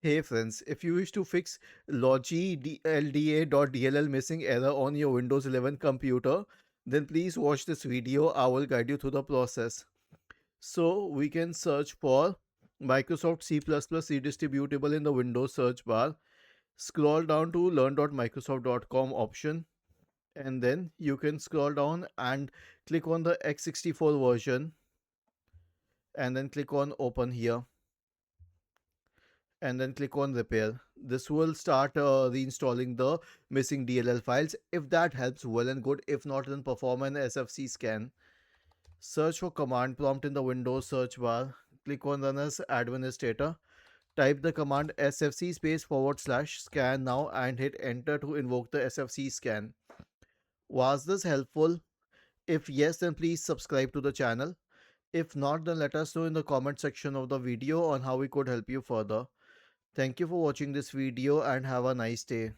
Hey friends, if you wish to fix LogiLDA.dll missing error on your Windows 11 computer, then please watch this video. I will guide you through the process. So we can search for Microsoft C++ redistributable in the Windows search bar. Scroll down to learn.microsoft.com option, and then you can scroll down and click on the x64 version, and then click on open here, and then click on repair. This will start reinstalling the missing DLL files. If that helps, well and good. If not, then perform an SFC scan. Search for command prompt in the Windows search bar. Click on run as administrator. Type the command sfc space / scan now and hit enter to invoke the SFC scan. Was this helpful? If yes, then please subscribe to the channel. If not, then let us know in the comment section of the video on how we could help you further. Thank you for watching this video and have a nice day.